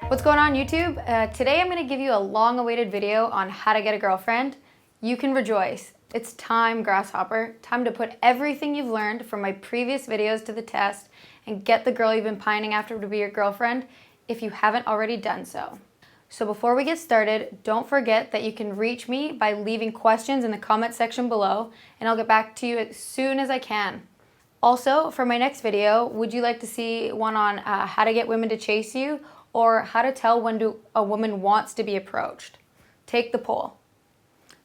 What's going on YouTube? Today I'm going to give you a long-awaited video on how to get a girlfriend. You can rejoice. It's time, grasshopper. Time to put everything you've learned from my previous videos to the test and get the girl you've been pining after to be your girlfriend if you haven't already done so. So before we get started, don't forget that you can reach me by leaving questions in the comment section below, and I'll get back to you as soon as I can. Also, for my next video, would you like to see one on how to get women to chase you, or how to tell when a woman wants to be approached? Take the poll.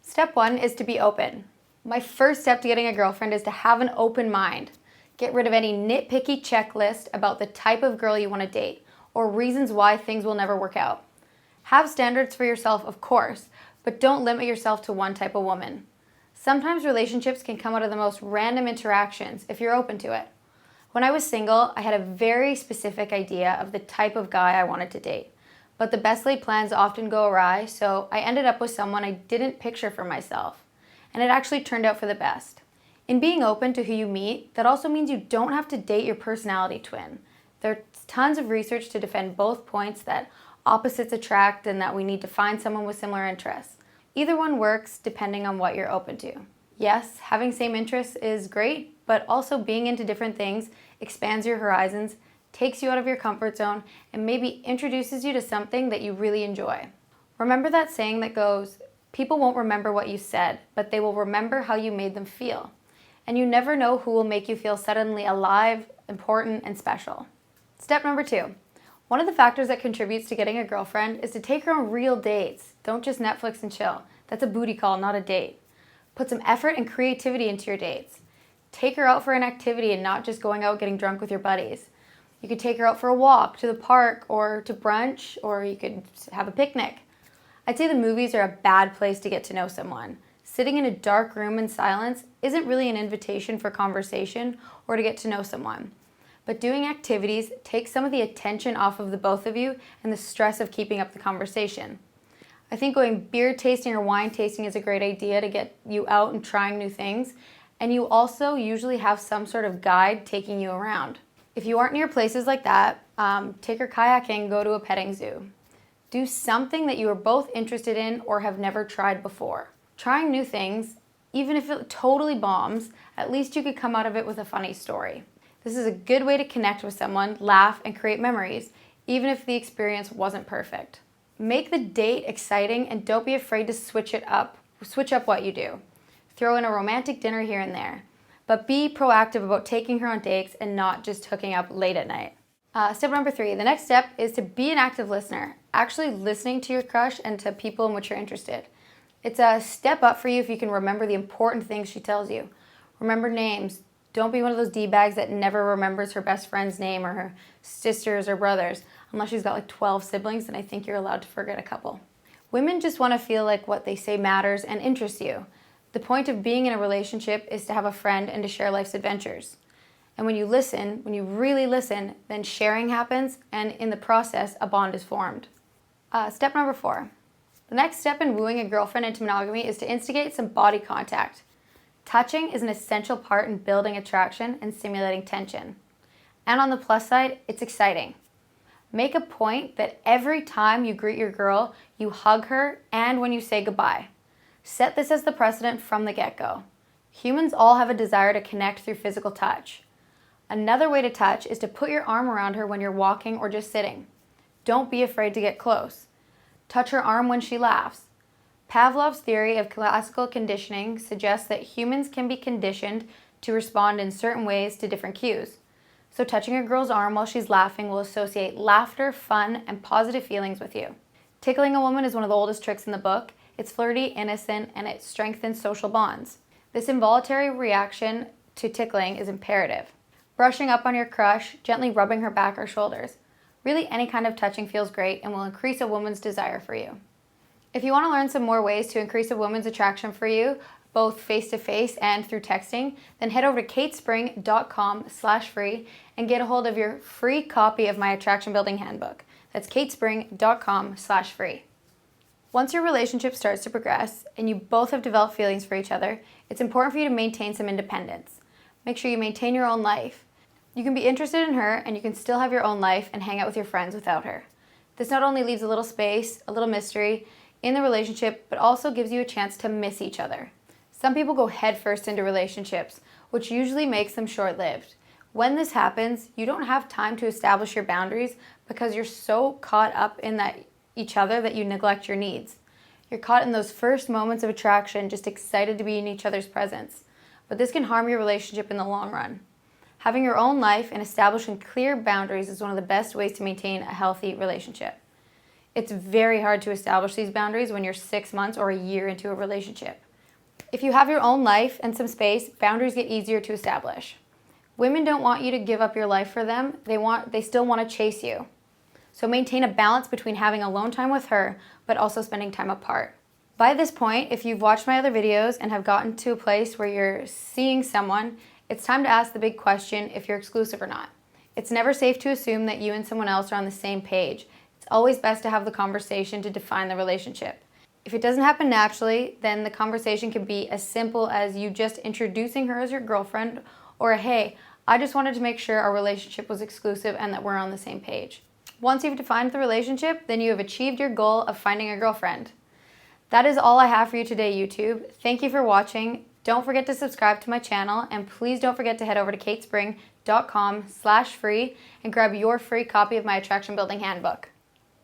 Step 1 is to be open. My first step to getting a girlfriend is to have an open mind. Get rid of any nitpicky checklist about the type of girl you want to date, or reasons why things will never work out. Have standards for yourself, of course, but don't limit yourself to one type of woman. Sometimes relationships can come out of the most random interactions if you're open to it. When I was single, I had a very specific idea of the type of guy I wanted to date, but the best laid plans often go awry, so I ended up with someone I didn't picture for myself, and it actually turned out for the best. In being open to who you meet, that also means you don't have to date your personality twin. There's tons of research to defend both points, that opposites attract and that we need to find someone with similar interests. Either one works depending on what you're open to. Yes, having same interests is great, but also being into different things expands your horizons, takes you out of your comfort zone, and maybe introduces you to something that you really enjoy. Remember that saying that goes, people won't remember what you said, but they will remember how you made them feel. And you never know who will make you feel suddenly alive, important, and special. Step number 2. One of the factors that contributes to getting a girlfriend is to take her on real dates. Don't just Netflix and chill. That's a booty call, not a date. Put some effort and creativity into your dates. Take her out for an activity and not just going out getting drunk with your buddies. You could take her out for a walk to the park or to brunch, or you could have a picnic. I'd say the movies are a bad place to get to know someone. Sitting in a dark room in silence isn't really an invitation for conversation or to get to know someone. But doing activities takes some of the attention off of the both of you and the stress of keeping up the conversation. I think going beer tasting or wine tasting is a great idea to get you out and trying new things, and you also usually have some sort of guide taking you around. If you aren't near places like that, take her kayaking, go to a petting zoo. Do something that you are both interested in or have never tried before. Trying new things, even if it totally bombs, at least you could come out of it with a funny story. This is a good way to connect with someone, laugh, and create memories, even if the experience wasn't perfect. Make the date exciting and don't be afraid to switch up what you do. Throw in a romantic dinner here and there, but be proactive about taking her on dates and not just hooking up late at night. Step number 3, the next step is to be an active listener, actually listening to your crush and to people in which you're interested. It's a step up for you if you can remember the important things she tells you. Remember names. Don't be one of those D-bags that never remembers her best friend's name or her sisters or brothers, unless she's got like 12 siblings, and I think you're allowed to forget a couple. Women just want to feel like what they say matters and interests you. The point of being in a relationship is to have a friend and to share life's adventures. And when you listen, when you really listen, then sharing happens, and in the process, a bond is formed. Step number 4. The next step in wooing a girlfriend into monogamy is to instigate some body contact. Touching is an essential part in building attraction and simulating tension. And on the plus side, it's exciting. Make a point that every time you greet your girl, you hug her and when you say goodbye. Set this as the precedent from the get-go. Humans all have a desire to connect through physical touch. Another way to touch is to put your arm around her when you're walking or just sitting. Don't be afraid to get close. Touch her arm when she laughs. Pavlov's theory of classical conditioning suggests that humans can be conditioned to respond in certain ways to different cues. So touching a girl's arm while she's laughing will associate laughter, fun, and positive feelings with you. Tickling a woman is one of the oldest tricks in the book. It's flirty, innocent, and it strengthens social bonds. This involuntary reaction to tickling is imperative. Brushing up on your crush, gently rubbing her back or shoulders. Really, any kind of touching feels great and will increase a woman's desire for you. If you want to learn some more ways to increase a woman's attraction for you, both face-to-face and through texting, then head over to katespring.com/free and get a hold of your free copy of my attraction building handbook. That's katespring.com/free. Once your relationship starts to progress and you both have developed feelings for each other, it's important for you to maintain some independence. Make sure you maintain your own life. You can be interested in her and you can still have your own life and hang out with your friends without her. This not only leaves a little space, a little mystery in the relationship, but also gives you a chance to miss each other. Some people go headfirst into relationships, which usually makes them short-lived. When this happens, you don't have time to establish your boundaries because you're so caught up in each other that you neglect your needs. You're caught in those first moments of attraction, just excited to be in each other's presence. But this can harm your relationship in the long run. Having your own life and establishing clear boundaries is one of the best ways to maintain a healthy relationship. It's very hard to establish these boundaries when you're 6 months or a year into a relationship. If you have your own life and some space, boundaries get easier to establish. Women don't want you to give up your life for them. They still want to chase you. So maintain a balance between having alone time with her, but also spending time apart. By this point, if you've watched my other videos and have gotten to a place where you're seeing someone, it's time to ask the big question if you're exclusive or not. It's never safe to assume that you and someone else are on the same page. It's always best to have the conversation to define the relationship. If it doesn't happen naturally, then the conversation can be as simple as you just introducing her as your girlfriend, or a, hey, I just wanted to make sure our relationship was exclusive and that we're on the same page. Once you've defined the relationship, then you have achieved your goal of finding a girlfriend. That is all I have for you today, YouTube. Thank you for watching. Don't forget to subscribe to my channel, and please don't forget to head over to katespring.com/free and grab your free copy of my attraction building handbook.